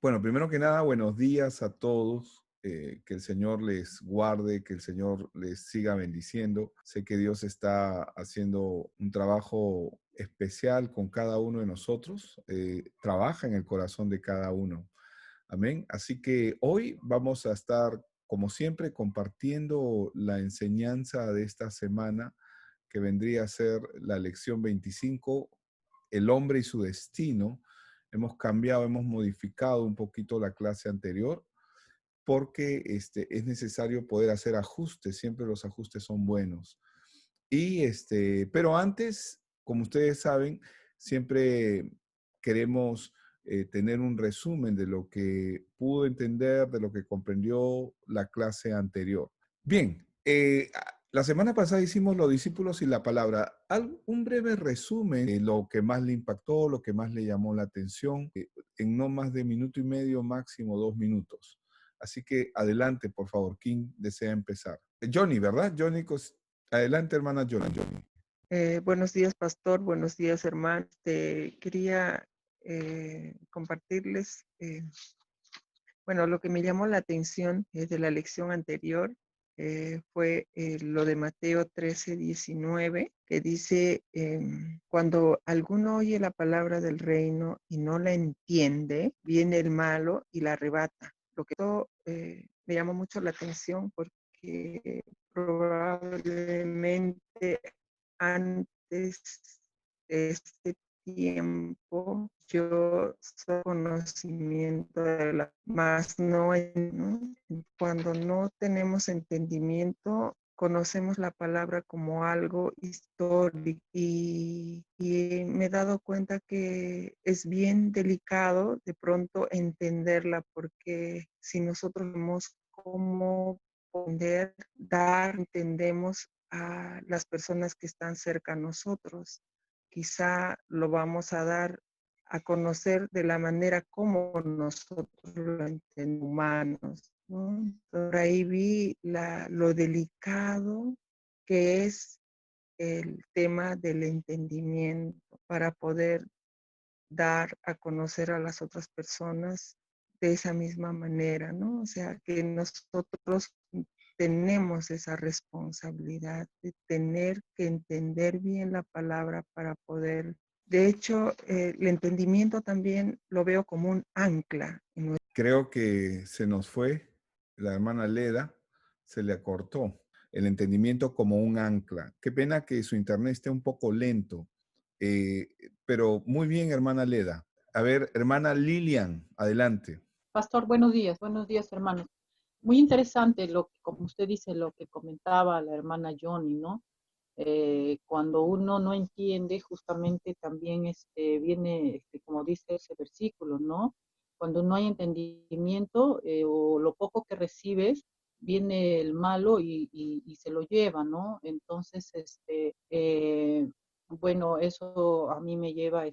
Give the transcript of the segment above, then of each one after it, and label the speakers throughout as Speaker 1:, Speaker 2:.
Speaker 1: Bueno, primero que nada, buenos días a todos. Que el Señor les guarde, que el Señor les siga bendiciendo. Sé que Dios está haciendo un trabajo especial con cada uno de nosotros. Trabaja en el corazón de cada uno. Amén. Así que hoy vamos a estar, como siempre, compartiendo la enseñanza de esta semana, que vendría a ser la lección 25, el hombre y su destino. Hemos cambiado, hemos modificado un poquito la clase anterior porque es necesario poder hacer ajustes. Siempre los ajustes son buenos. Pero antes, como ustedes saben, siempre queremos tener un resumen de lo que pudo entender, de lo que comprendió la clase anterior. Bien, la semana pasada hicimos los discípulos y la palabra. Un breve resumen de lo que más le impactó, lo que más le llamó la atención, en no más de minuto y medio, máximo 2 minutos. Así que adelante, por favor. ¿Quién desea empezar? Johnny, ¿verdad? Johnny, adelante, hermana Johnny.
Speaker 2: Buenos días, pastor. Buenos días, hermanos. Quería compartirles, lo que me llamó la atención de la lección anterior fue lo de Mateo 13:19, que dice, cuando alguno oye la palabra del reino y no la entiende, viene el malo y la arrebata. Lo que todo me llamó mucho la atención porque probablemente antes de este tiempo yo soy conocimiento de la más no, ¿no? Cuando no tenemos entendimiento, conocemos la palabra como algo histórico y me he dado cuenta que es bien delicado de pronto entenderla, porque si nosotros vemos cómo poder dar, entendemos a las personas que están cerca a nosotros. Quizá lo vamos a dar a conocer de la manera como nosotros lo entendemos humanos, ¿no? Por ahí vi lo delicado que es el tema del entendimiento para poder dar a conocer a las otras personas de esa misma manera, ¿no? O sea, que nosotros tenemos esa responsabilidad de tener que entender bien la palabra para poder. De hecho, el entendimiento también lo veo como un ancla.
Speaker 1: Creo que se nos fue la hermana Leda, se le acortó el entendimiento como un ancla. Qué pena que su internet esté un poco lento, eh, pero muy bien, hermana Leda. A ver, hermana Lilian, adelante.
Speaker 3: Pastor, buenos días, hermanos. Muy interesante lo que, como usted dice, lo que comentaba la hermana Johnny, ¿no? Cuando uno no entiende, justamente también viene, como dice ese versículo, ¿no? Cuando no hay entendimiento o lo poco que recibes, viene el malo y se lo lleva, ¿no? Entonces, bueno, eso a mí me lleva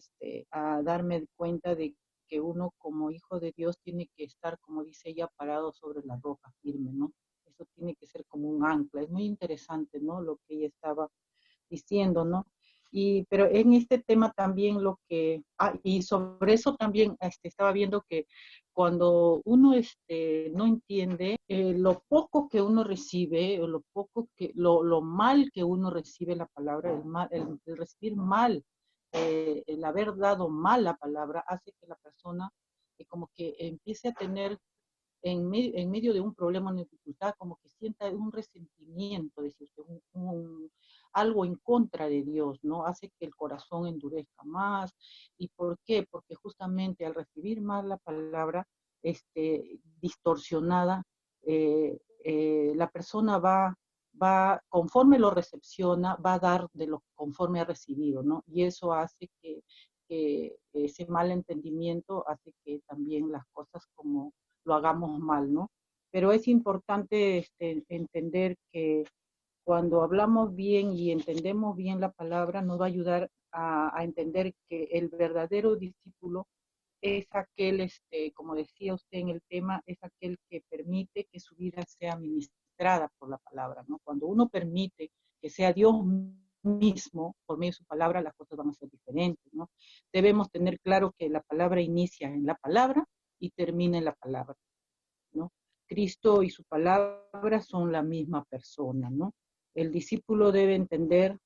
Speaker 3: a darme cuenta de que uno como hijo de Dios tiene que estar, como dice ella, parado sobre la roca firme, ¿no? Eso tiene que ser como un ancla. Es muy interesante, ¿no? Lo que ella estaba diciendo, ¿no? Pero en este tema también y sobre eso también estaba viendo que cuando uno no entiende lo poco que uno recibe, o lo mal que uno recibe la palabra, el recibir mal, el haber dado mal la palabra, hace que la persona como que empiece a tener en medio de un problema, una dificultad, como que sienta un resentimiento, decirte, algo en contra de Dios, ¿no? Hace que el corazón endurezca más. ¿Y por qué? Porque justamente al recibir más la palabra distorsionada, la persona conforme lo recepciona, va a dar de lo conforme ha recibido, ¿no? Y eso hace que ese mal entendimiento hace que también las cosas como lo hagamos mal, ¿no? Pero es importante entender que cuando hablamos bien y entendemos bien la palabra, nos va a ayudar a entender que el verdadero discípulo es aquel, como decía usted en el tema, es aquel que permite que su vida sea ministrada por la palabra, ¿no? Cuando uno permite que sea Dios mismo, por medio de su palabra, las cosas van a ser diferentes, ¿no? Debemos tener claro que la palabra inicia en la palabra y termina en la palabra, ¿no? Cristo y su palabra son la misma persona, ¿no? El discípulo debe entender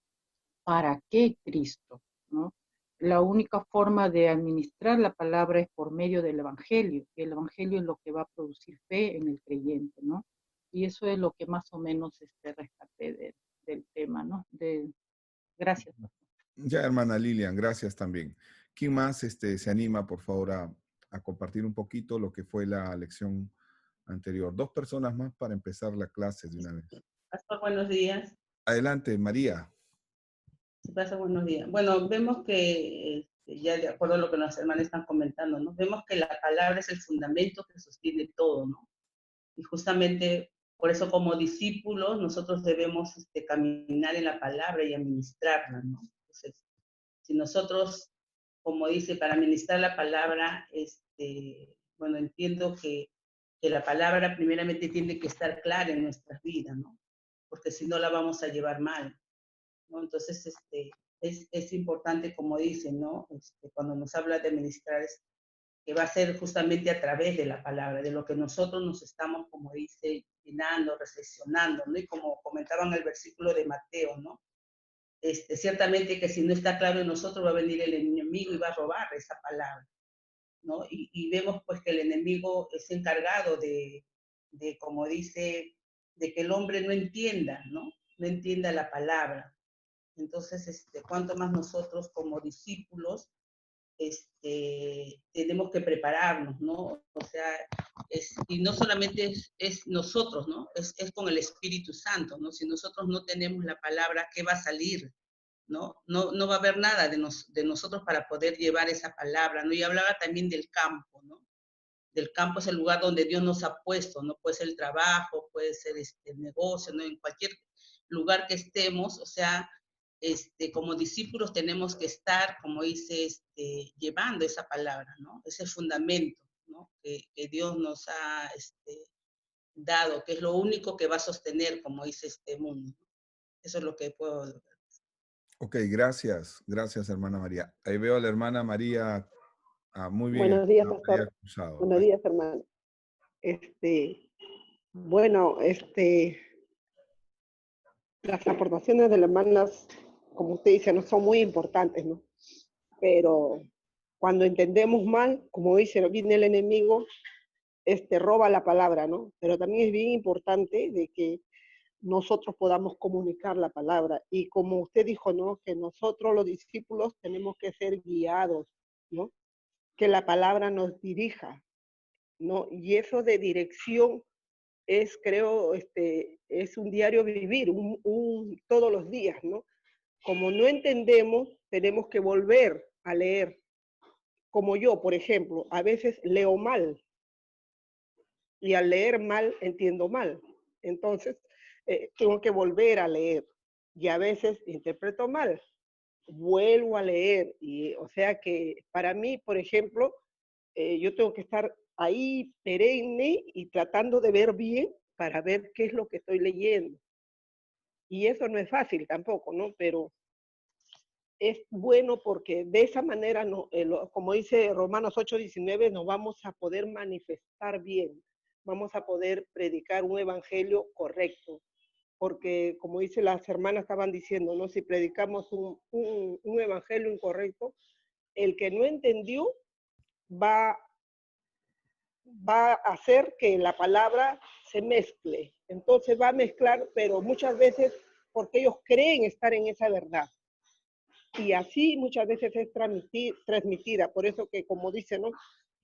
Speaker 3: para qué Cristo, ¿no? La única forma de administrar la palabra es por medio del Evangelio. El Evangelio es lo que va a producir fe en el creyente, ¿no? Y eso es lo que más o menos rescaté del tema, ¿no? Gracias.
Speaker 1: Ya, hermana Lilian, gracias también. ¿Quién más se anima, por favor, a compartir un poquito lo que fue la lección anterior? 2 personas más para empezar la clase de una vez.
Speaker 4: Pastor, buenos días.
Speaker 1: Adelante, María.
Speaker 4: Sí, Pastor, buenos días. Bueno, vemos que, ya de acuerdo a lo que los hermanos están comentando, ¿no? Vemos que la palabra es el fundamento que sostiene todo, ¿no? Y justamente por eso como discípulos nosotros debemos caminar en la palabra y administrarla, ¿no? Entonces, si nosotros, como dice, para administrar la palabra, bueno, entiendo que la palabra primeramente tiene que estar clara en nuestras vidas, ¿no? Porque si no la vamos a llevar mal, ¿no? Entonces, es importante, como dicen, ¿no? Cuando nos habla de administrar, que va a ser justamente a través de la palabra, de lo que nosotros nos estamos, como dice, llenando, reflexionando, ¿no? Y como comentaban el versículo de Mateo, ¿no? Ciertamente que si no está claro en nosotros va a venir el enemigo y va a robar esa palabra, ¿no? Y vemos pues que el enemigo es encargado como dice, de que el hombre no entienda, ¿no? No entienda la palabra. Entonces, cuanto más nosotros como discípulos, tenemos que prepararnos, ¿no? O sea, y no solamente es nosotros, ¿no? Es con el Espíritu Santo, ¿no? Si nosotros no tenemos la palabra, ¿qué va a salir? ¿No? No va a haber nada de nosotros para poder llevar esa palabra, ¿no? Y hablaba también del campo, ¿no? Del campo es el lugar donde Dios nos ha puesto, ¿no? Puede ser el trabajo, puede ser el negocio, ¿no? En cualquier lugar que estemos, o sea, como discípulos tenemos que estar, como dice, llevando esa palabra, ¿no? Ese fundamento, ¿no? Que Dios nos ha dado, que es lo único que va a sostener, como dice este mundo. Eso es lo que puedo.
Speaker 1: Ok, gracias. Gracias, hermana María. Ahí veo a la hermana María. Muy bien,
Speaker 5: Buenos días,
Speaker 1: hermana
Speaker 5: pastor.
Speaker 1: María Cruzado.
Speaker 5: Buenos días, hermano. Bueno, las aportaciones de las hermanas, como usted dice, no son muy importantes, ¿no? Pero cuando entendemos mal, como dice, viene el enemigo, roba la palabra, ¿no? Pero también es bien importante de que nosotros podamos comunicar la palabra. Y como usted dijo, ¿no? Que nosotros los discípulos tenemos que ser guiados, ¿no? Que la palabra nos dirija, ¿no? Y eso de dirección es, creo, es un diario vivir, todos los días, ¿no? Como no entendemos, tenemos que volver a leer. Como yo, por ejemplo, a veces leo mal y al leer mal entiendo mal. Entonces, tengo que volver a leer y a veces interpreto mal. Vuelvo a leer y, o sea que para mí, por ejemplo, yo tengo que estar ahí perenne y tratando de ver bien para ver qué es lo que estoy leyendo. Y eso no es fácil tampoco, ¿no? Pero es bueno porque de esa manera, no, como dice Romanos 8:19, nos vamos a poder manifestar bien, vamos a poder predicar un evangelio correcto. Porque como dice las hermanas estaban diciendo, ¿no? Si predicamos un evangelio incorrecto, el que no entendió va a hacer que la palabra se mezcle. Entonces va a mezclar, pero muchas veces porque ellos creen estar en esa verdad. Y así muchas veces es transmitida. Por eso que, como dice, ¿no?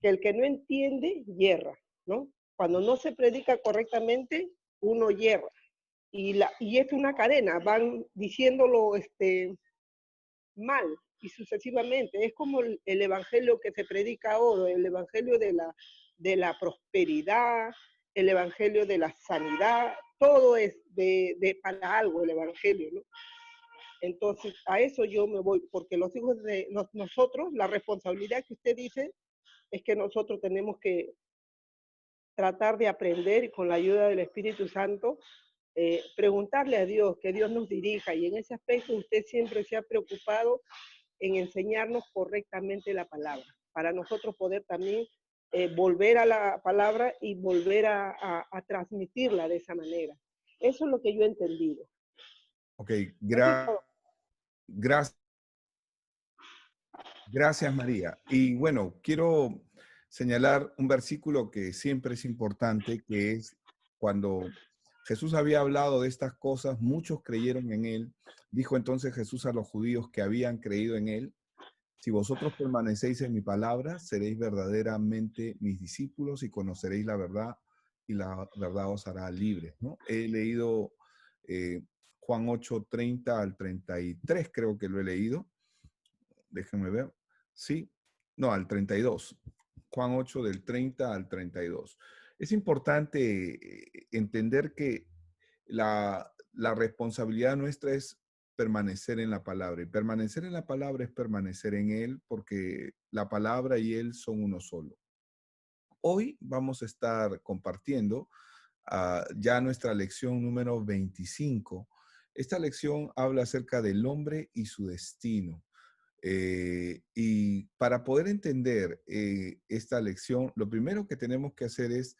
Speaker 5: Que el que no entiende, hierra, ¿no? Cuando no se predica correctamente, uno hierra. Y es una cadena, van diciéndolo mal y sucesivamente. Es como el evangelio que se predica ahora, el evangelio de la prosperidad, el evangelio de la sanidad, todo es para algo el evangelio, ¿no? Entonces, a eso yo me voy, porque los hijos de nosotros, la responsabilidad que usted dice es que nosotros tenemos que tratar de aprender y con la ayuda del Espíritu Santo, preguntarle a Dios, que Dios nos dirija. Y en ese aspecto usted siempre se ha preocupado en enseñarnos correctamente la palabra, para nosotros poder también volver a la palabra y volver a transmitirla de esa manera. Eso es lo que yo he entendido.
Speaker 1: Ok,
Speaker 5: Eso es todo.
Speaker 1: gracias. Gracias, María. Y bueno, quiero señalar un versículo que siempre es importante, que es cuando Jesús había hablado de estas cosas, muchos creyeron en él. Dijo entonces Jesús a los judíos que habían creído en él: si vosotros permanecéis en mi palabra, seréis verdaderamente mis discípulos y conoceréis la verdad, y la verdad os hará libres, ¿no? He leído Juan 8:30 al 33, creo que lo he leído. Déjenme ver. Sí, no, al 32. Juan 8 del 30 al 32. Es importante entender que la responsabilidad nuestra es permanecer en la palabra. Y permanecer en la palabra es permanecer en Él, porque la palabra y Él son uno solo. Hoy vamos a estar compartiendo ya nuestra lección número 25. Esta lección habla acerca del hombre y su destino. Y para poder entender esta lección, lo primero que tenemos que hacer es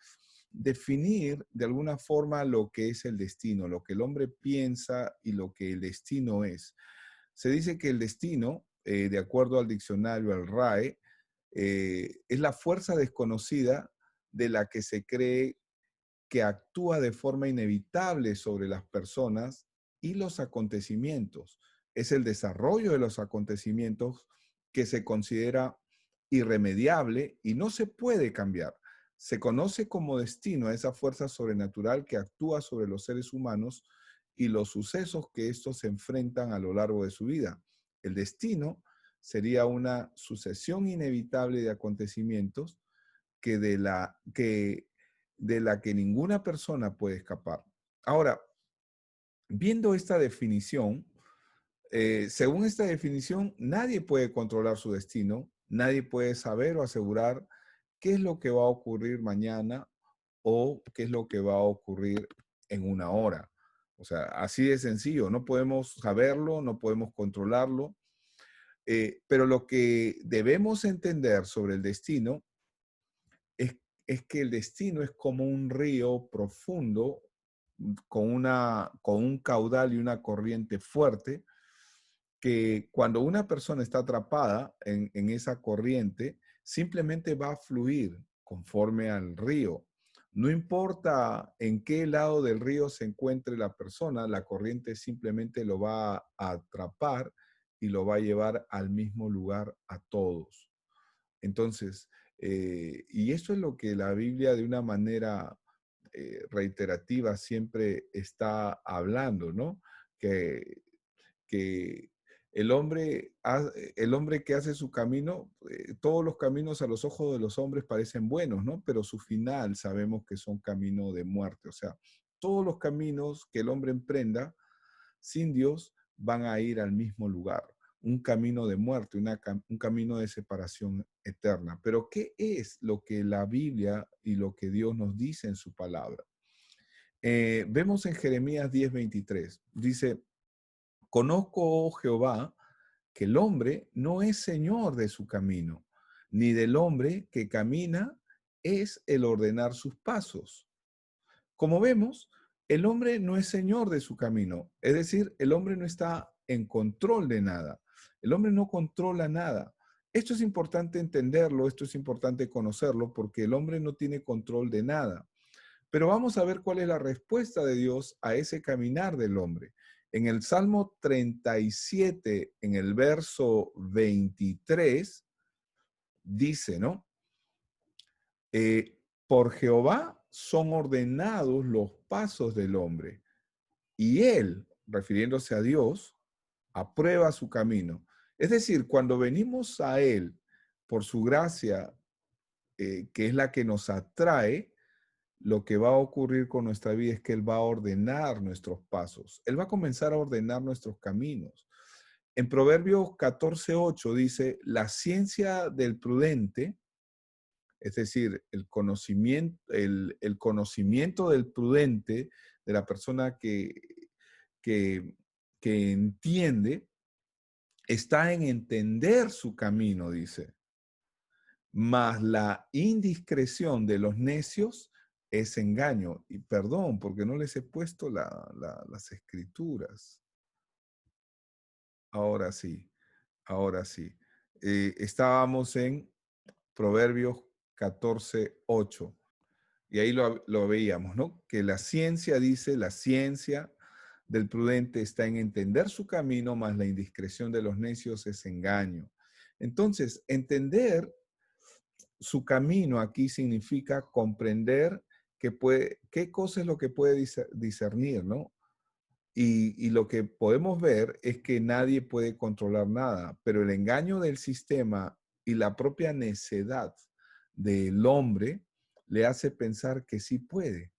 Speaker 1: definir de alguna forma lo que es el destino, lo que el hombre piensa y lo que el destino es. Se dice que el destino, de acuerdo al diccionario, al RAE, es la fuerza desconocida de la que se cree que actúa de forma inevitable sobre las personas y los acontecimientos. Es el desarrollo de los acontecimientos que se considera irremediable y no se puede cambiar. Se conoce como destino a esa fuerza sobrenatural que actúa sobre los seres humanos y los sucesos que estos se enfrentan a lo largo de su vida. El destino sería una sucesión inevitable de acontecimientos que de la que ninguna persona puede escapar. Ahora, viendo esta definición, según esta definición, nadie puede controlar su destino, nadie puede saber o asegurar qué es lo que va a ocurrir mañana o qué es lo que va a ocurrir en una hora. O sea, así de sencillo, no podemos saberlo, no podemos controlarlo, pero lo que debemos entender sobre el destino es que el destino es como un río profundo con un caudal y una corriente fuerte, que cuando una persona está atrapada en esa corriente, simplemente va a fluir conforme al río. No importa en qué lado del río se encuentre la persona, la corriente simplemente lo va a atrapar y lo va a llevar al mismo lugar a todos. Entonces, y eso es lo que la Biblia de una manera reiterativa siempre está hablando, ¿no? Que, que el hombre que hace su camino, todos los caminos a los ojos de los hombres parecen buenos, ¿no? Pero su final sabemos que son camino de muerte. O sea, todos los caminos que el hombre emprenda sin Dios van a ir al mismo lugar, un camino de muerte, un camino de separación eterna. Pero ¿qué es lo que la Biblia y lo que Dios nos dice en su palabra? Vemos en Jeremías 10:23, dice: conozco, oh Jehová, que el hombre no es señor de su camino, ni del hombre que camina es el ordenar sus pasos. Como vemos, el hombre no es señor de su camino, es decir, el hombre no está en control de nada. El hombre no controla nada. Esto es importante entenderlo, esto es importante conocerlo, porque el hombre no tiene control de nada. Pero vamos a ver cuál es la respuesta de Dios a ese caminar del hombre. En el Salmo 37, en el verso 23, dice, ¿no? Por Jehová son ordenados los pasos del hombre, y él, refiriéndose a Dios, aprueba su camino. Es decir, cuando venimos a él por su gracia, que es la que nos atrae, lo que va a ocurrir con nuestra vida es que él va a ordenar nuestros pasos. Él va a comenzar a ordenar nuestros caminos. En Proverbios 14:8 dice: la ciencia del prudente, es decir, el conocimiento del prudente, de la persona que, que entiende, está en entender su camino, dice. mas la indiscreción de los necios es engaño. Y perdón, porque no les he puesto las escrituras. Ahora sí, ahora sí. Estábamos en Proverbios 14:8. Y ahí lo veíamos, ¿no? Que la ciencia dice, la ciencia del prudente está en entender su camino, mas la indiscreción de los necios es engaño. Entonces, entender su camino aquí significa comprender qué cosa es lo que puede discernir, ¿no? Y lo que podemos ver es que nadie puede controlar nada, pero el engaño del sistema y la propia necedad del hombre le hace pensar que sí puede.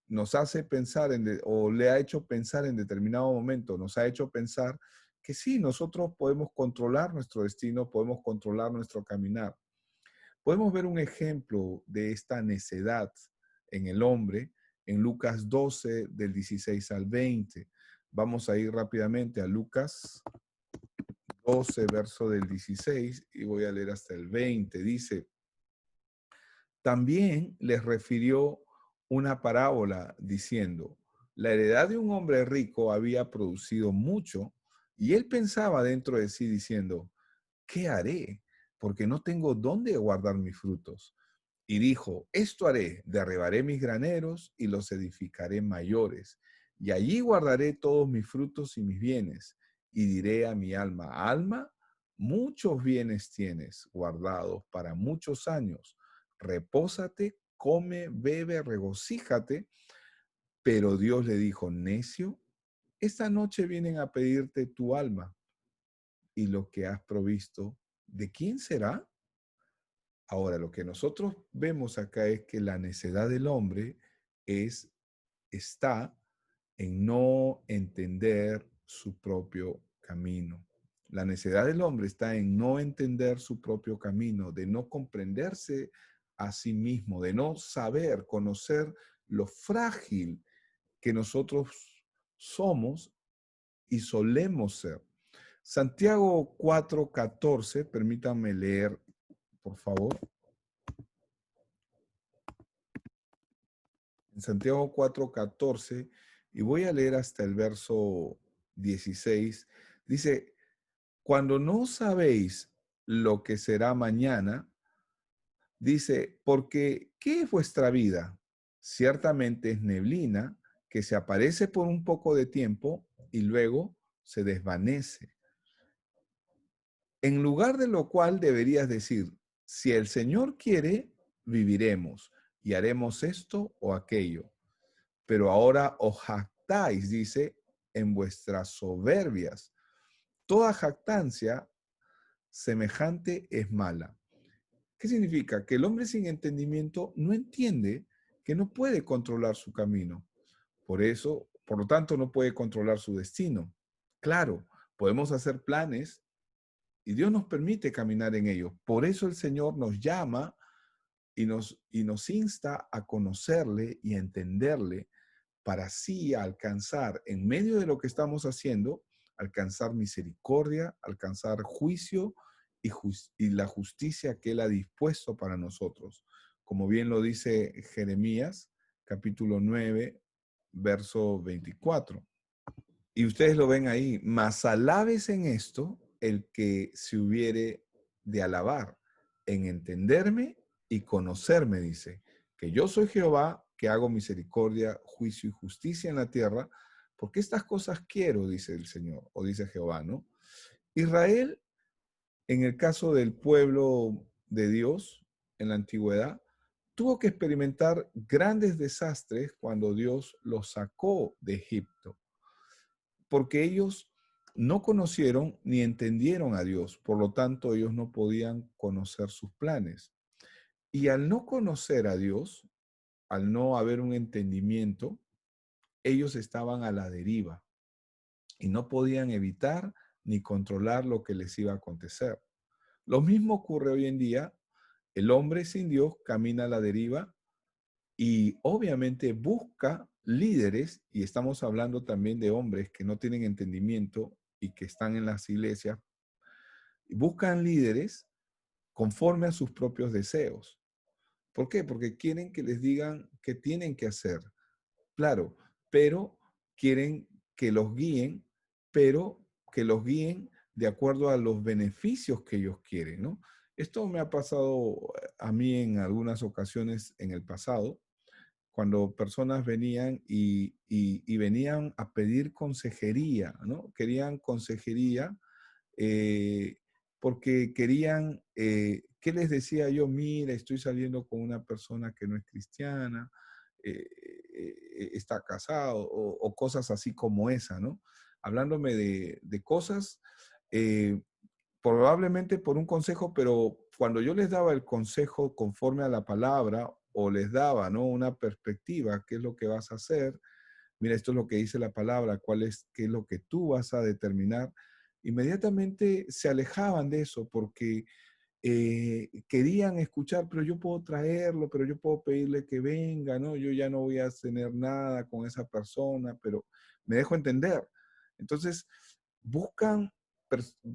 Speaker 1: Nos hace pensar o le ha hecho pensar en determinado momento, nos ha hecho pensar que sí, nosotros podemos controlar nuestro destino, podemos controlar nuestro caminar. Podemos ver un ejemplo de esta necedad en el hombre en Lucas 12, del 16 al 20. Vamos a ir rápidamente a Lucas 12, verso del 16, y voy a leer hasta el 20. Dice, también les refirió una parábola diciendo, la heredad de un hombre rico había producido mucho, y él pensaba dentro de sí diciendo, ¿qué haré? Porque no tengo dónde guardar mis frutos. Y dijo, esto haré, derribaré mis graneros y los edificaré mayores, y allí guardaré todos mis frutos y mis bienes. Y diré a mi alma, alma, muchos bienes tienes guardados para muchos años. Repósate, come, bebe, regocíjate. Pero Dios le dijo, necio, esta noche vienen a pedirte tu alma, y lo que has provisto, ¿de quién será? Ahora, lo que nosotros vemos acá es que la necedad del hombre está en no entender su propio camino. La necedad del hombre está en no entender su propio camino, de no comprenderse a sí mismo, de no saber, conocer lo frágil que nosotros somos y solemos ser. Santiago 4:14, permítanme leer, por favor. En Santiago 4:14, y voy a leer hasta el verso 16, dice, cuando no sabéis lo que será mañana, dice, porque ¿qué es vuestra vida? Ciertamente es neblina que se aparece por un poco de tiempo y luego se desvanece. En lugar de lo cual deberías decir, si el Señor quiere, viviremos y haremos esto o aquello. Pero ahora os jactáis, dice, en vuestras soberbias. Toda jactancia semejante es mala. ¿Qué significa? Que el hombre sin entendimiento no entiende que no puede controlar su camino. Por eso, por lo tanto, no puede controlar su destino. Claro, podemos hacer planes y Dios nos permite caminar en ellos. Por eso el Señor nos llama y nos insta a conocerle y a entenderle para así alcanzar, en medio de lo que estamos haciendo, alcanzar misericordia, alcanzar juicio y la justicia que Él ha dispuesto para nosotros. Como bien lo dice Jeremías, capítulo 9, verso 24. Y ustedes lo ven ahí, mas alabes en esto el que se hubiere de alabar, en entenderme y conocerme, dice, que yo soy Jehová, que hago misericordia, juicio y justicia en la tierra, porque estas cosas quiero, dice el Señor, o dice Jehová, ¿no? Israel, en el caso del pueblo de Dios en la antigüedad, tuvo que experimentar grandes desastres cuando Dios los sacó de Egipto, porque ellos no conocieron ni entendieron a Dios, por lo tanto ellos no podían conocer sus planes. Y al no conocer a Dios, al no haber un entendimiento, ellos estaban a la deriva y no podían evitar ni controlar lo que les iba a acontecer. Lo mismo ocurre hoy en día. El hombre sin Dios camina a la deriva y obviamente busca líderes, y estamos hablando también de hombres que no tienen entendimiento y que están en las iglesias, buscan líderes conforme a sus propios deseos. ¿Por qué? Porque quieren que les digan qué tienen que hacer. Claro, pero quieren que los guíen, pero que los guíen de acuerdo a los beneficios que ellos quieren, ¿no? Esto me ha pasado a mí en algunas ocasiones en el pasado, cuando personas venían y venían a pedir consejería, ¿no? Querían consejería eh, porque querían, ¿qué les decía yo? Mira, estoy saliendo con una persona que no es cristiana, está casado, o cosas así como esa, ¿no? Hablándome de cosas, eh, probablemente por un consejo, pero cuando yo les daba el consejo conforme a la palabra, o les daba, ¿no?, una perspectiva, qué es lo que vas a hacer, mira, esto es lo que dice la palabra, qué es lo que tú vas a determinar, inmediatamente se alejaban de eso porque querían escuchar, pero yo puedo traerlo, pero yo puedo pedirle que venga, ¿no? Yo ya no voy a tener nada con esa persona, pero me dejo entender. Entonces, buscan,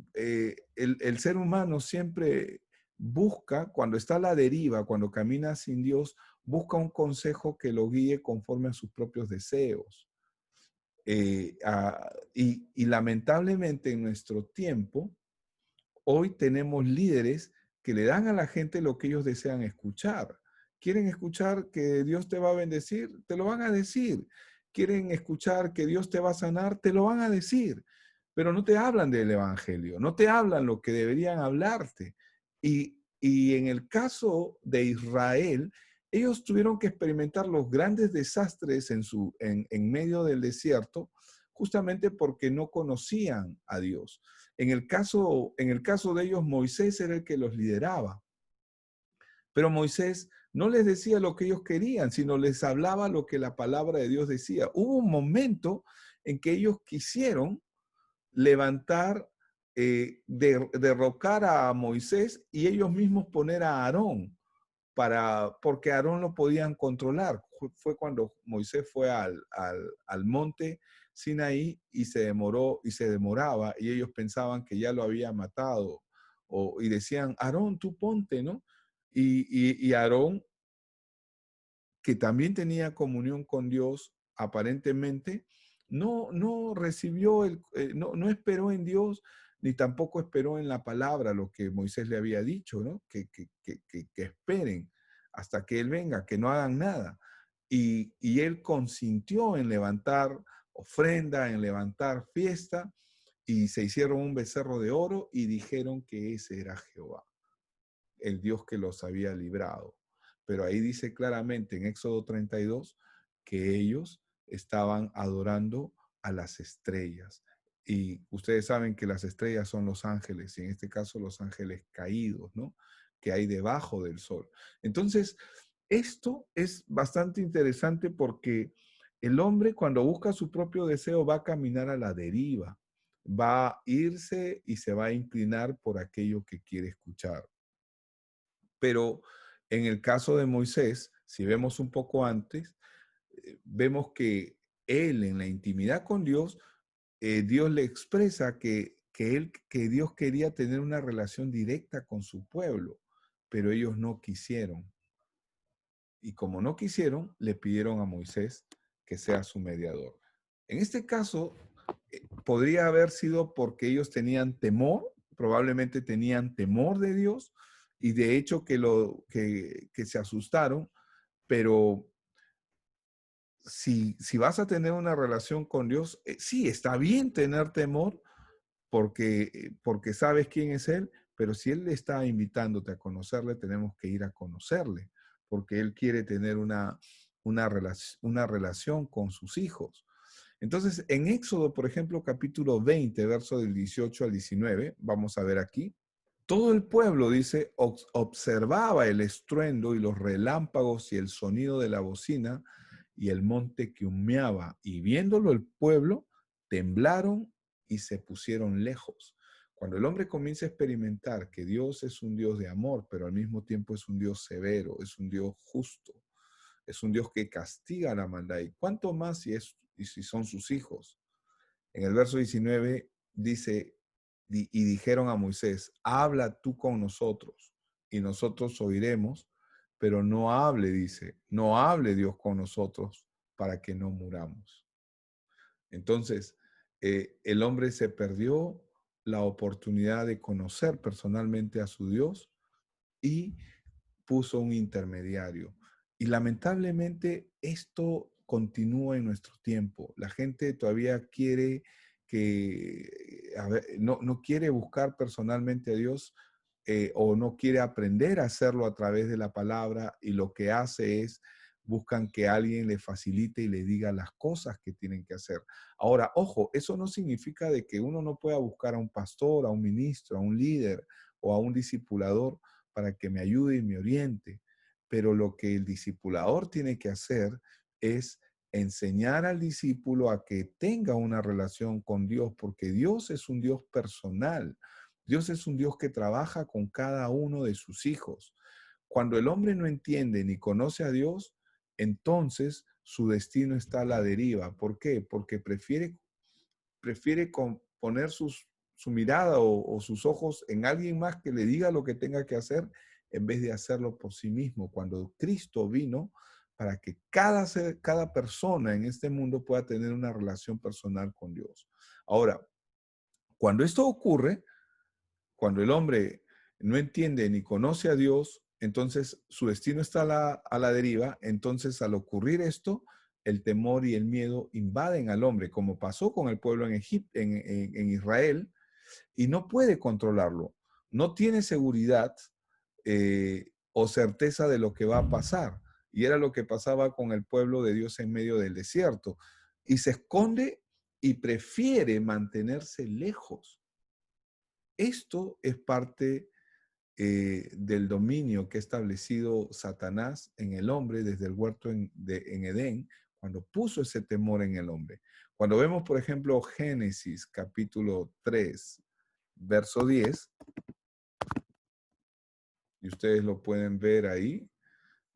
Speaker 1: el ser humano siempre busca, cuando está a la deriva, cuando camina sin Dios, busca un consejo que lo guíe conforme a sus propios deseos. Y lamentablemente en nuestro tiempo, hoy tenemos líderes que le dan a la gente lo que ellos desean escuchar. ¿Quieren escuchar que Dios te va a bendecir? Te lo van a decir. ¿Quieren escuchar que Dios te va a sanar? Te lo van a decir. Pero no te hablan del evangelio, no te hablan lo que deberían hablarte. Y en el caso de Israel, ellos tuvieron que experimentar los grandes desastres en medio del desierto, justamente porque no conocían a Dios. En el caso de ellos, Moisés era el que los lideraba. Pero Moisés no les decía lo que ellos querían, sino les hablaba lo que la palabra de Dios decía. Hubo un momento en que ellos quisieron levantar, derrocar a Moisés y ellos mismos poner a Aarón, porque Aarón lo podían controlar. Fue cuando Moisés fue al monte Sinaí y se demoraba, y ellos pensaban que ya lo había matado, y decían, Aarón, tú ponte, ¿no? Y Aarón, que también tenía comunión con Dios, aparentemente, no recibió, no esperó en Dios, ni tampoco esperó en la palabra lo que Moisés le había dicho, ¿no? Que esperen hasta que Él venga, que no hagan nada. Y Él consintió en levantar ofrenda, en levantar fiesta, y se hicieron un becerro de oro y dijeron que ese era Jehová, el Dios que los había librado. Pero ahí dice claramente en Éxodo 32 que ellos estaban adorando a las estrellas. Y ustedes saben que las estrellas son los ángeles, y en este caso los ángeles caídos, ¿no?, que hay debajo del sol. Entonces, esto es bastante interesante porque el hombre, cuando busca su propio deseo, va a caminar a la deriva, va a irse y se va a inclinar por aquello que quiere escuchar. Pero en el caso de Moisés, si vemos un poco antes, vemos que él, en la intimidad con Dios, Dios le expresa que Dios quería tener una relación directa con su pueblo, pero ellos no quisieron. Y como no quisieron, le pidieron a Moisés que sea su mediador. En este caso, podría haber sido porque ellos tenían temor, probablemente tenían temor de Dios, y de hecho que se asustaron, pero si vas a tener una relación con Dios, sí, está bien tener temor porque sabes quién es Él, pero si Él le está invitándote a conocerle, tenemos que ir a conocerle, porque Él quiere tener una relación con sus hijos. Entonces, en Éxodo, por ejemplo, capítulo 20, verso del 18 al 19, vamos a ver aquí, todo el pueblo, dice, observaba el estruendo y los relámpagos y el sonido de la bocina y el monte que humeaba, y viéndolo el pueblo, temblaron y se pusieron lejos. Cuando el hombre comienza a experimentar que Dios es un Dios de amor, pero al mismo tiempo es un Dios severo, es un Dios justo, es un Dios que castiga la maldad, y cuánto más si son sus hijos. En el verso 19 dice, y dijeron a Moisés, habla tú con nosotros y nosotros oiremos, pero no hable, dice, no hable Dios con nosotros para que no muramos. Entonces, el hombre se perdió la oportunidad de conocer personalmente a su Dios y puso un intermediario. Y lamentablemente esto continúa en nuestro tiempo. La gente todavía quiere no quiere buscar personalmente a Dios, o no quiere aprender a hacerlo a través de la palabra, y lo que hace es buscan que alguien le facilite y le diga las cosas que tienen que hacer. Ahora, ojo, eso no significa de que uno no pueda buscar a un pastor, a un ministro, a un líder o a un discipulador para que me ayude y me oriente. Pero lo que el discipulador tiene que hacer es enseñar al discípulo a que tenga una relación con Dios, porque Dios es un Dios personal. Dios es un Dios que trabaja con cada uno de sus hijos. Cuando el hombre no entiende ni conoce a Dios, entonces su destino está a la deriva. ¿Por qué? Porque prefiere poner su mirada o sus ojos en alguien más que le diga lo que tenga que hacer, en vez de hacerlo por sí mismo. Cuando Cristo vino para que cada persona en este mundo pueda tener una relación personal con Dios. Ahora, cuando esto ocurre, cuando el hombre no entiende ni conoce a Dios, entonces su destino está a la deriva. Entonces, al ocurrir esto, el temor y el miedo invaden al hombre, como pasó con el pueblo en Israel, y no puede controlarlo. No tiene seguridad o certeza de lo que va a pasar. Y era lo que pasaba con el pueblo de Dios en medio del desierto. Y se esconde y prefiere mantenerse lejos. Esto es parte del dominio que ha establecido Satanás en el hombre desde el huerto en Edén, cuando puso ese temor en el hombre. Cuando vemos, por ejemplo, Génesis capítulo 3, verso 10, y ustedes lo pueden ver ahí.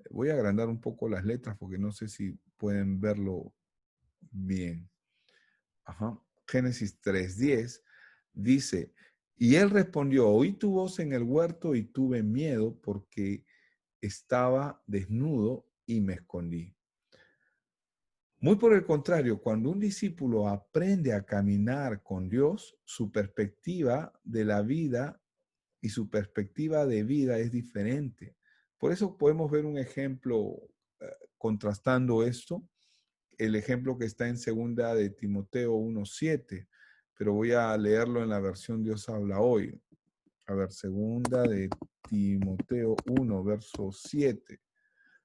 Speaker 1: Voy a agrandar un poco las letras porque no sé si pueden verlo bien. Ajá. Génesis 3:10 dice, y él respondió, oí tu voz en el huerto y tuve miedo porque estaba desnudo y me escondí. Muy por el contrario, cuando un discípulo aprende a caminar con Dios, su perspectiva de la vida y su perspectiva de vida es diferente. Por eso podemos ver un ejemplo contrastando esto, el ejemplo que está en 2 de Timoteo 1:7, pero voy a leerlo en la versión Dios habla hoy. A ver, 2 de Timoteo 1, verso 7.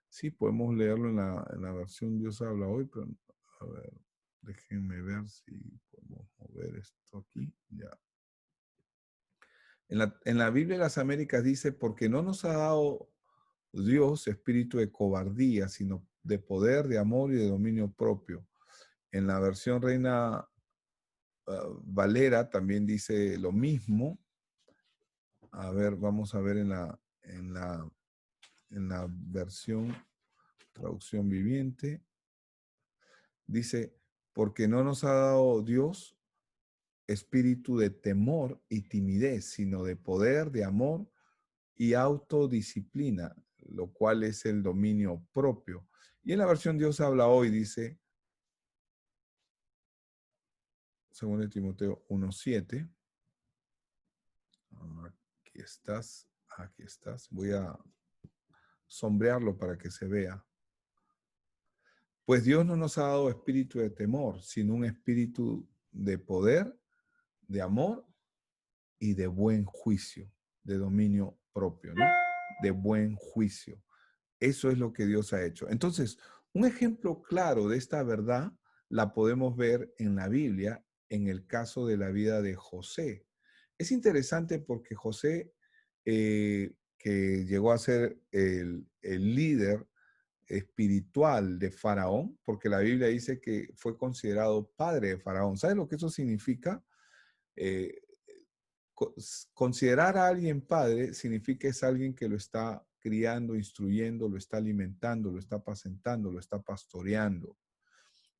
Speaker 1: Sí, podemos leerlo en la versión Dios habla hoy, pero a ver, déjenme ver si podemos mover esto aquí. Ya. En la Biblia de las Américas dice, porque no nos ha dado Dios espíritu de cobardía, sino de poder, de amor y de dominio propio. En la versión Reina Valera también dice lo mismo. A ver, vamos a ver en la versión traducción viviente. Dice, porque no nos ha dado Dios espíritu de temor y timidez, sino de poder, de amor y autodisciplina, lo cual es el dominio propio. Y en la versión Dios habla hoy, dice, 2 de Timoteo 1:7. Aquí estás. Voy a sombrearlo para que se vea. Pues Dios no nos ha dado espíritu de temor, sino un espíritu de poder, de amor y de buen juicio, de dominio propio, ¿no? De buen juicio. Eso es lo que Dios ha hecho. Entonces, un ejemplo claro de esta verdad la podemos ver en la Biblia, en el caso de la vida de José. Es interesante porque José, que llegó a ser el líder espiritual de Faraón, porque la Biblia dice que fue considerado padre de Faraón. ¿Sabes lo que eso significa? Eh, Considerar a alguien padre significa que es alguien que lo está criando, instruyendo, lo está alimentando, lo está apacentando, lo está pastoreando.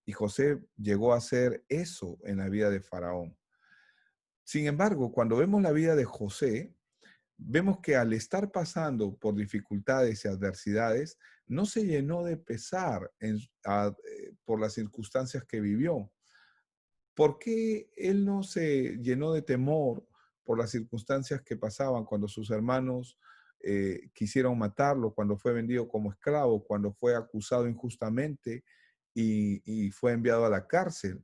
Speaker 1: Y José llegó a hacer eso en la vida de Faraón. Sin embargo, cuando vemos la vida de José, vemos que al estar pasando por dificultades y adversidades, no se llenó de pesar por las circunstancias que vivió. ¿Por qué él no se llenó de temor por las circunstancias que pasaban cuando sus hermanos quisieron matarlo, cuando fue vendido como esclavo, cuando fue acusado injustamente y fue enviado a la cárcel?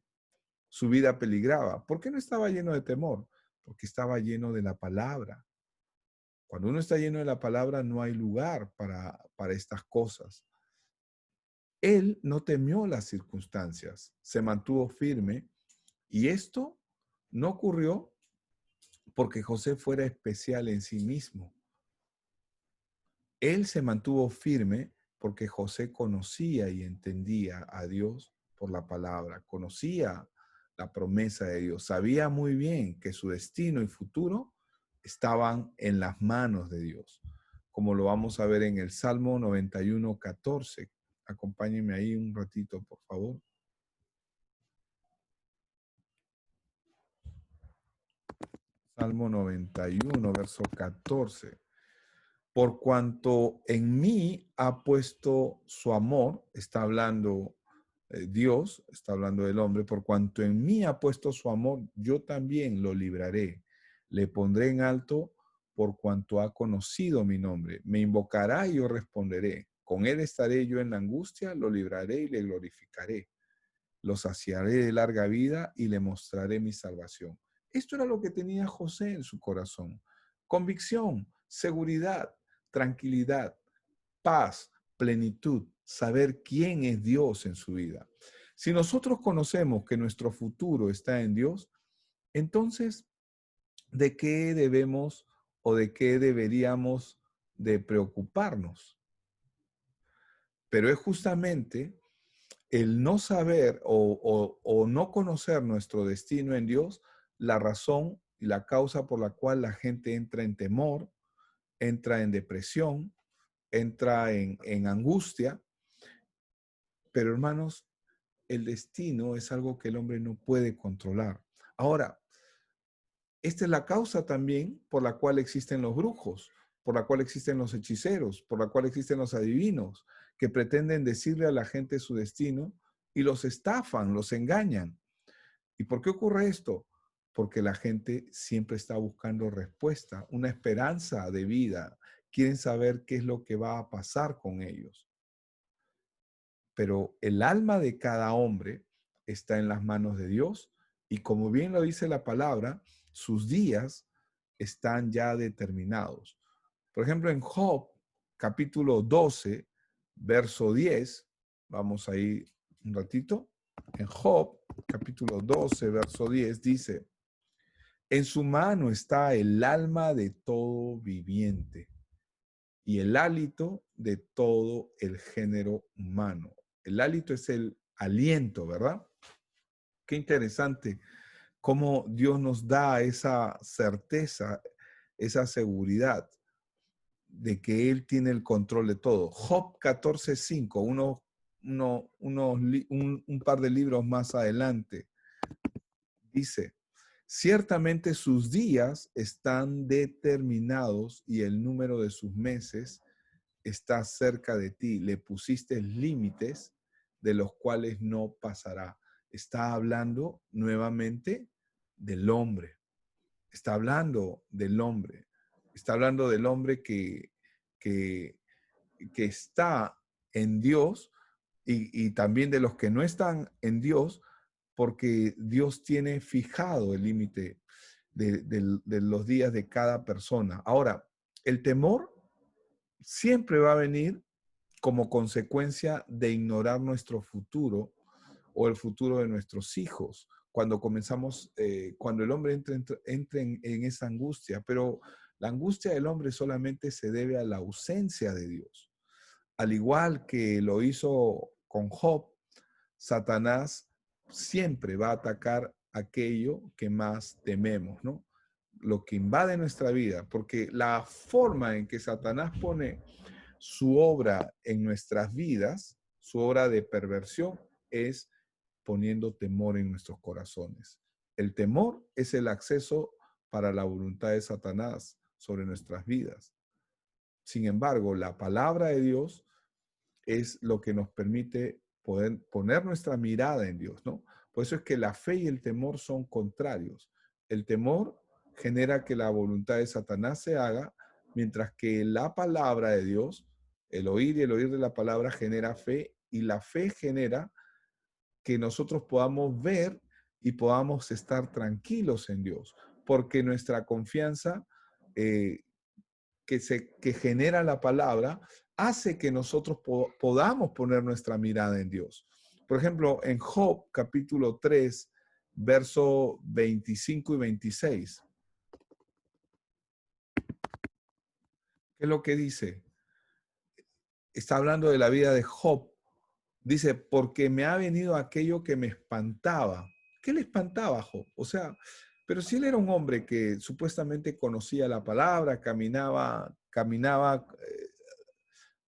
Speaker 1: Su vida peligraba. ¿Por qué no estaba lleno de temor? Porque estaba lleno de la palabra. Cuando uno está lleno de la palabra, no hay lugar para estas cosas. Él no temió las circunstancias, se mantuvo firme, y esto no ocurrió porque José fuera especial en sí mismo. Él se mantuvo firme porque José conocía y entendía a Dios por la palabra, conocía la promesa de Dios, sabía muy bien que su destino y futuro estaban en las manos de Dios, como lo vamos a ver en el Salmo 91, 14. Acompáñenme ahí un ratito, por favor. Salmo 91, verso 14. Por cuanto en mí ha puesto su amor, está hablando Dios, está hablando del hombre, por cuanto en mí ha puesto su amor, yo también lo libraré. Le pondré en alto por cuanto ha conocido mi nombre. Me invocará y yo responderé. Con él estaré yo en la angustia, lo libraré y le glorificaré. Lo saciaré de larga vida y le mostraré mi salvación. Esto era lo que tenía José en su corazón. Convicción, seguridad, tranquilidad, paz, plenitud, saber quién es Dios en su vida. Si nosotros conocemos que nuestro futuro está en Dios, entonces, ¿de qué debemos o de qué deberíamos de preocuparnos? Pero es justamente el no saber o no conocer nuestro destino en Dios, la razón y la causa por la cual la gente entra en temor, entra en depresión, entra en angustia. Pero hermanos, el destino es algo que el hombre no puede controlar. Ahora, esta es la causa también por la cual existen los brujos, por la cual existen los hechiceros, por la cual existen los adivinos, que pretenden decirle a la gente su destino y los estafan, los engañan. ¿Y por qué ocurre esto? Porque la gente siempre está buscando respuesta, una esperanza de vida. Quieren saber qué es lo que va a pasar con ellos. Pero el alma de cada hombre está en las manos de Dios y, como bien lo dice la palabra, sus días están ya determinados. Por ejemplo, en Job, capítulo 12, verso 10, vamos a ir un ratito. En Job, capítulo 12, verso 10, dice: en su mano está el alma de todo viviente y el hálito de todo el género humano. El hálito es el aliento, ¿verdad? Qué interesante cómo Dios nos da esa certeza, esa seguridad de que Él tiene el control de todo. Job 14:5, un par de libros más adelante, dice: ciertamente sus días están determinados y el número de sus meses está cerca de ti. Le pusiste límites de los cuales no pasará. Está hablando nuevamente del hombre. Está hablando del hombre. Está hablando del hombre que está en Dios y también de los que no están en Dios, porque Dios tiene fijado el límite de los días de cada persona. Ahora, el temor siempre va a venir como consecuencia de ignorar nuestro futuro o el futuro de nuestros hijos. Cuando comenzamos, cuando el hombre entra en esa angustia, pero la angustia del hombre solamente se debe a la ausencia de Dios. Al igual que lo hizo con Job, Satanás siempre va a atacar aquello que más tememos, ¿no? Lo que invade nuestra vida, porque la forma en que Satanás pone su obra en nuestras vidas, su obra de perversión, es poniendo temor en nuestros corazones. El temor es el acceso para la voluntad de Satanás sobre nuestras vidas. Sin embargo, la palabra de Dios es lo que nos permite poder poner nuestra mirada en Dios, ¿no? Por eso es que la fe y el temor son contrarios. El temor genera que la voluntad de Satanás se haga, mientras que la palabra de Dios, el oír y el oír de la palabra genera fe, y la fe genera que nosotros podamos ver y podamos estar tranquilos en Dios, porque nuestra confianza que genera la palabra hace que nosotros podamos poner nuestra mirada en Dios. Por ejemplo, en Job capítulo 3, verso 25 y 26. ¿Qué es lo que dice? Está hablando de la vida de Job. Dice, porque me ha venido aquello que me espantaba. ¿Qué le espantaba a Job? O sea, pero si él era un hombre que supuestamente conocía la palabra, caminaba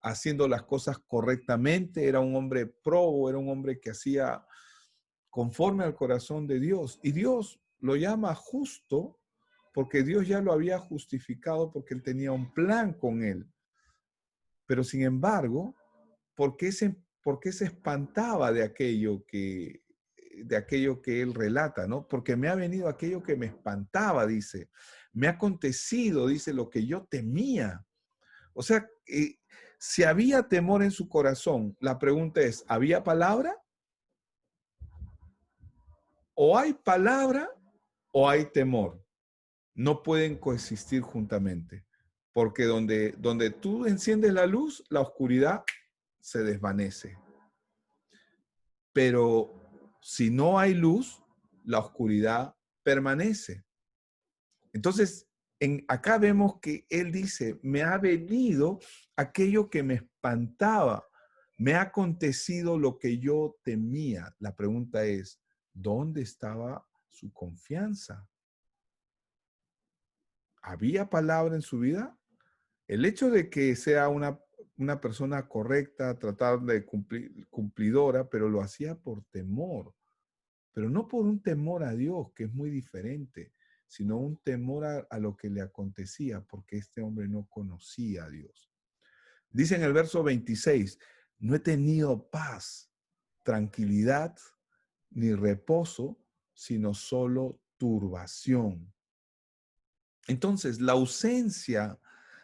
Speaker 1: haciendo las cosas correctamente, era un hombre probo, era un hombre que hacía conforme al corazón de Dios. Y Dios lo llama justo porque Dios ya lo había justificado, porque él tenía un plan con él. Pero sin embargo, ¿por qué se espantaba de aquello que él relata, ¿no? Porque me ha venido aquello que me espantaba, dice. Me ha acontecido, dice, lo que yo temía. O sea, si había temor en su corazón, la pregunta es, ¿había palabra? O hay palabra o hay temor. No pueden coexistir juntamente. Porque donde tú enciendes la luz, la oscuridad se desvanece. Pero si no hay luz, la oscuridad permanece. Entonces, acá vemos que él dice, me ha venido aquello que me espantaba, me ha acontecido lo que yo temía. La pregunta es, ¿dónde estaba su confianza? ¿Había palabra en su vida? El hecho de que sea una persona correcta, tratar de cumplidora, pero lo hacía por temor, pero no por un temor a Dios, que es muy diferente, sino un temor a lo que le acontecía, porque este hombre no conocía a Dios. Dice en el verso 26, no he tenido paz, tranquilidad, ni reposo, sino solo turbación. Entonces, la ausencia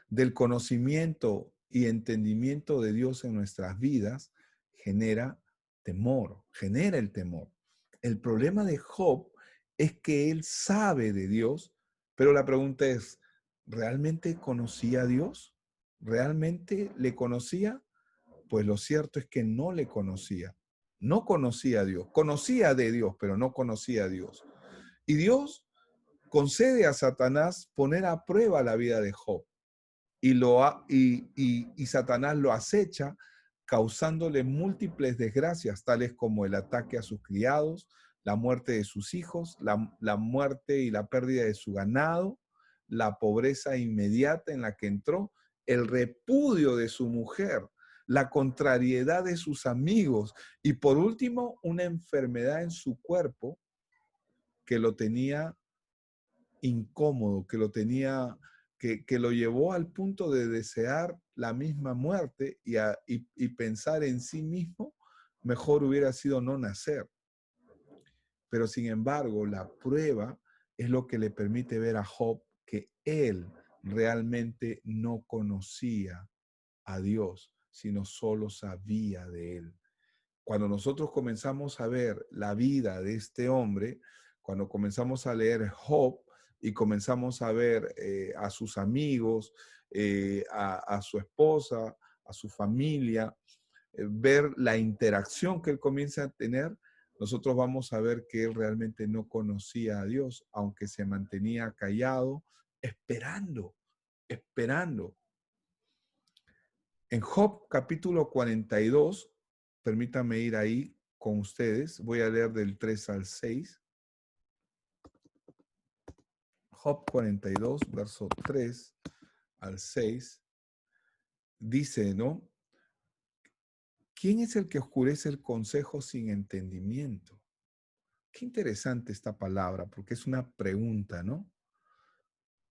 Speaker 1: del conocimiento y entendimiento de Dios en nuestras vidas genera temor, genera el temor. El problema de Job es que él sabe de Dios, pero la pregunta es, ¿realmente conocía a Dios? ¿Realmente le conocía? Pues lo cierto es que no le conocía. No conocía a Dios. Conocía de Dios, pero no conocía a Dios. Y Dios concede a Satanás poner a prueba la vida de Job. Y Satanás lo acecha, causándole múltiples desgracias, tales como el ataque a sus criados, la muerte de sus hijos, la muerte y la pérdida de su ganado, la pobreza inmediata en la que entró, el repudio de su mujer, la contrariedad de sus amigos y por último, una enfermedad en su cuerpo que lo tenía incómodo, que lo llevó al punto de desear la misma muerte y pensar en sí mismo, mejor hubiera sido no nacer. Pero sin embargo, la prueba es lo que le permite ver a Job que él realmente no conocía a Dios, sino solo sabía de él. Cuando nosotros comenzamos a ver la vida de este hombre, cuando comenzamos a leer Job y comenzamos a ver a sus amigos, a su esposa, a su familia, ver la interacción que él comienza a tener, nosotros vamos a ver que él realmente no conocía a Dios, aunque se mantenía callado, esperando. En Job capítulo 42, permítanme ir ahí con ustedes, voy a leer del 3 al 6. Job 42, verso 3 al 6, dice, ¿no? ¿Quién es el que oscurece el consejo sin entendimiento? Qué interesante esta palabra, porque es una pregunta, ¿no?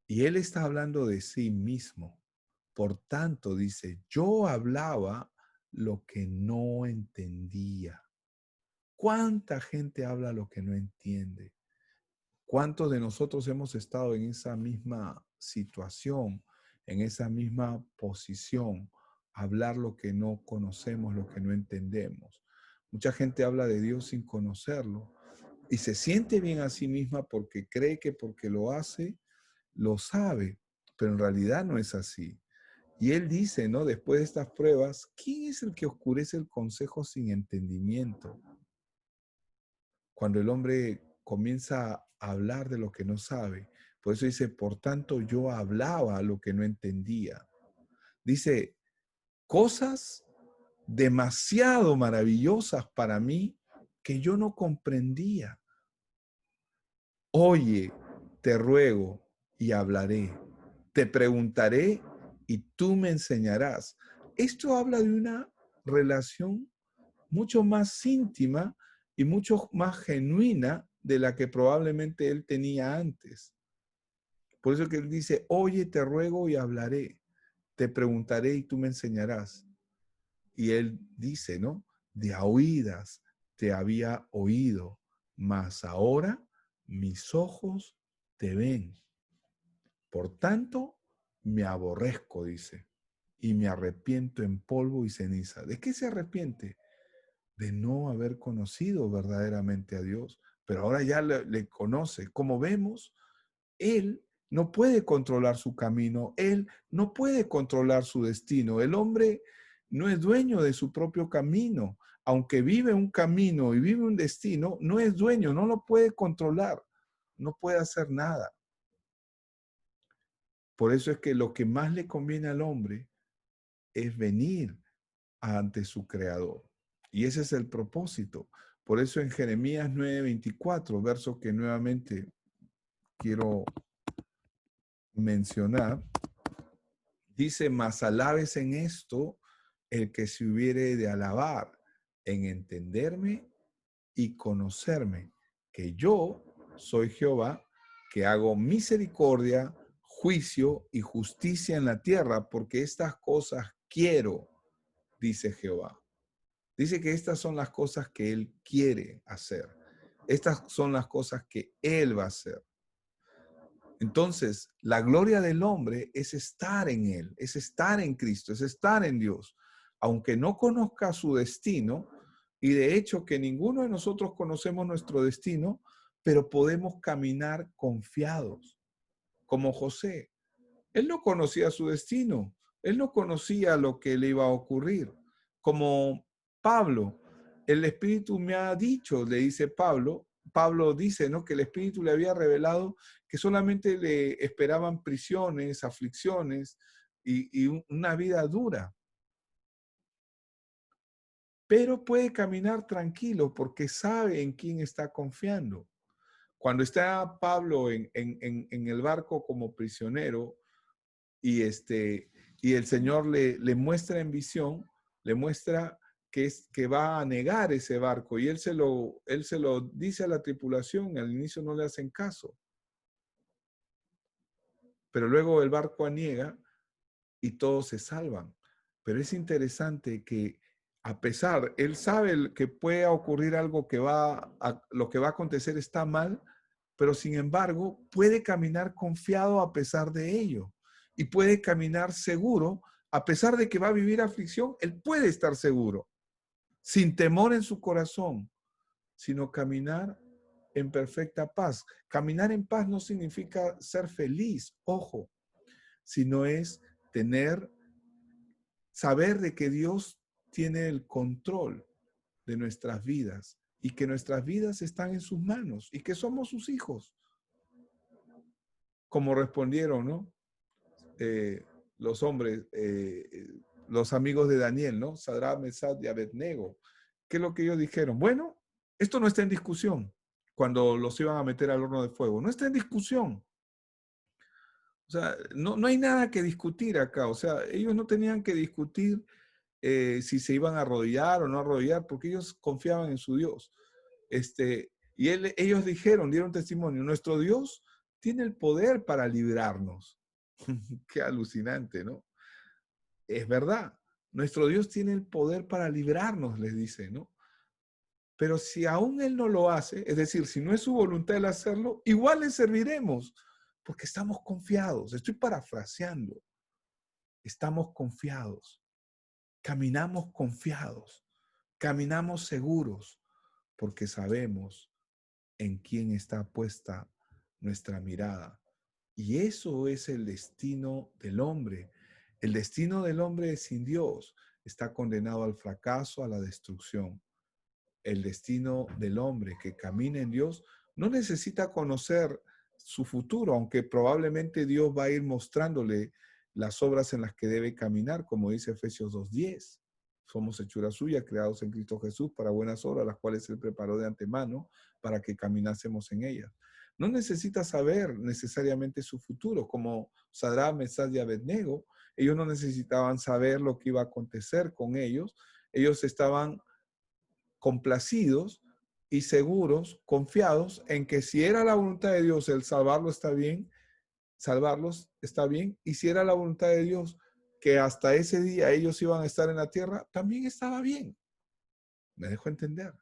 Speaker 1: Y él está hablando de sí mismo. Por tanto, dice, yo hablaba lo que no entendía. ¿Cuánta gente habla lo que no entiende? ¿Cuántos de nosotros hemos estado en esa misma situación, en esa misma posición? Hablar lo que no conocemos, lo que no entendemos. Mucha gente habla de Dios sin conocerlo y se siente bien a sí misma porque cree que porque lo hace, lo sabe, pero en realidad no es así. Y él dice, ¿no? Después de estas pruebas, ¿quién es el que oscurece el consejo sin entendimiento? Cuando el hombre comienza a hablar de lo que no sabe. Por eso dice, por tanto yo hablaba lo que no entendía. Dice, cosas demasiado maravillosas para mí que yo no comprendía. Oye, te ruego y hablaré. Te preguntaré y tú me enseñarás. Esto habla de una relación mucho más íntima y mucho más genuina de la que probablemente él tenía antes. Por eso que él dice, oye, te ruego y hablaré, te preguntaré y tú me enseñarás. Y él dice, ¿no? De a oídas te había oído, mas ahora mis ojos te ven. Por tanto, me aborrezco, dice, y me arrepiento en polvo y ceniza. ¿De qué se arrepiente? De no haber conocido verdaderamente a Dios, pero ahora ya le conoce. Como vemos, él no puede controlar su camino, él no puede controlar su destino. El hombre no es dueño de su propio camino. Aunque vive un camino y vive un destino, no es dueño, no lo puede controlar, no puede hacer nada. Por eso es que lo que más le conviene al hombre es venir ante su creador. Y ese es el propósito. Por eso en Jeremías 9:24, verso que nuevamente quiero mencionar, dice, mas alabes en esto el que se hubiere de alabar, en entenderme y conocerme, que yo soy Jehová, que hago misericordia, juicio y justicia en la tierra, porque estas cosas quiero, dice Jehová. Dice que estas son las cosas que Él quiere hacer. Estas son las cosas que Él va a hacer. Entonces, la gloria del hombre es estar en Él, es estar en Cristo, es estar en Dios. Aunque no conozca su destino, y de hecho que ninguno de nosotros conocemos nuestro destino, pero podemos caminar confiados, como José. Él no conocía su destino, él no conocía lo que le iba a ocurrir. Como Pablo, el Espíritu me ha dicho, le dice Pablo, Pablo dice, ¿no?, que el Espíritu le había revelado que solamente le esperaban prisiones, aflicciones y una vida dura. Pero puede caminar tranquilo porque sabe en quién está confiando. Cuando está Pablo en el barco como prisionero, y el Señor le muestra en visión, le muestra que va a negar ese barco, y él se lo dice a la tripulación, al inicio no le hacen caso, pero luego el barco aniega y todos se salvan. Pero es interesante que a pesar, él sabe que puede ocurrir algo lo que va a acontecer está mal, pero sin embargo puede caminar confiado a pesar de ello. Y puede caminar seguro, a pesar de que va a vivir aflicción, él puede estar seguro, sin temor en su corazón, sino caminar en perfecta paz. Caminar en paz no significa ser feliz, ojo, sino es saber de que Dios tiene el control de nuestras vidas y que nuestras vidas están en sus manos y que somos sus hijos. Como respondieron, ¿no? Los hombres, los amigos de Daniel, ¿no? Sadrach, Mesach y Abednego. ¿Qué es lo que ellos dijeron? Bueno, esto no está en discusión cuando los iban a meter al horno de fuego. No está en discusión. O sea, no hay nada que discutir acá. O sea, ellos no tenían que discutir si se iban a arrodillar o no arrodillar, porque ellos confiaban en su Dios. Y ellos dieron testimonio, nuestro Dios tiene el poder para librarnos. Qué alucinante, ¿no? Es verdad, nuestro Dios tiene el poder para librarnos, les dice, ¿no? Pero si aún Él no lo hace, es decir, si no es su voluntad el hacerlo, igual le serviremos, porque estamos confiados. Estoy parafraseando. Estamos confiados, caminamos confiados, caminamos seguros, porque sabemos en quién está puesta nuestra mirada. Y eso es el destino del hombre. El destino del hombre sin Dios está condenado al fracaso, a la destrucción. El destino del hombre que camina en Dios no necesita conocer su futuro, aunque probablemente Dios va a ir mostrándole las obras en las que debe caminar, como dice Efesios 2:10. Somos hechura suya, creados en Cristo Jesús para buenas obras, las cuales Él preparó de antemano para que caminásemos en ellas. No necesita saber necesariamente su futuro, como Sadrach, Mesach y Abednego. Ellos no necesitaban saber lo que iba a acontecer con ellos. Ellos estaban complacidos y seguros, confiados en que si era la voluntad de Dios el salvarlos está bien, y si era la voluntad de Dios que hasta ese día ellos iban a estar en la tierra, también estaba bien. ¿Me dejo entender?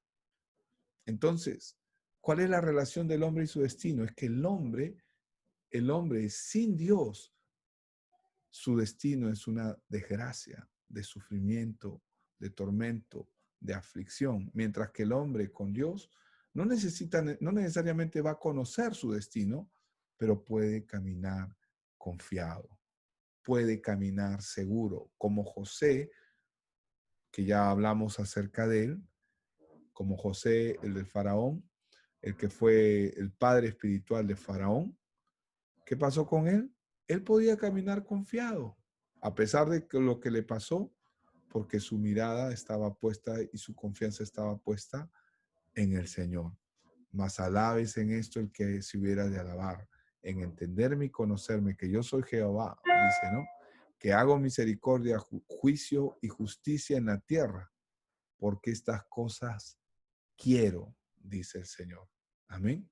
Speaker 1: Entonces, ¿cuál es la relación del hombre y su destino? Es que el hombre sin Dios, su destino es una desgracia, de sufrimiento, de tormento, de aflicción, mientras que el hombre con Dios no necesariamente va a conocer su destino, pero puede caminar confiado, puede caminar seguro, como José, que ya hablamos acerca de él, como José, el del faraón, el que fue el padre espiritual de Faraón. ¿Qué pasó con él? Él podía caminar confiado, a pesar de lo que le pasó, porque su mirada estaba puesta y su confianza estaba puesta en el Señor. Mas alabes en esto el que se hubiera de alabar, en entenderme y conocerme que yo soy Jehová, dice, ¿no? Que hago misericordia, juicio y justicia en la tierra, porque estas cosas quiero, dice el Señor. Amén.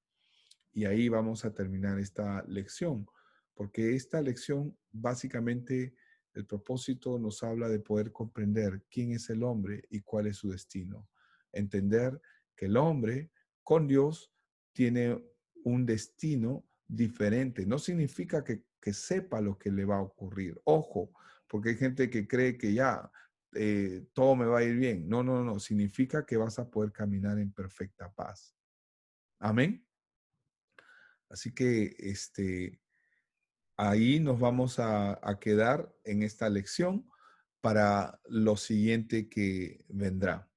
Speaker 1: Y ahí vamos a terminar esta lección, porque esta lección básicamente el propósito nos habla de poder comprender quién es el hombre y cuál es su destino. Entender que el hombre con Dios tiene un destino diferente. No significa que sepa lo que le va a ocurrir. Ojo, porque hay gente que cree que ya todo me va a ir bien. No, no, no. Significa que vas a poder caminar en perfecta paz. Amén. Así que ahí nos vamos a quedar en esta lección para lo siguiente que vendrá.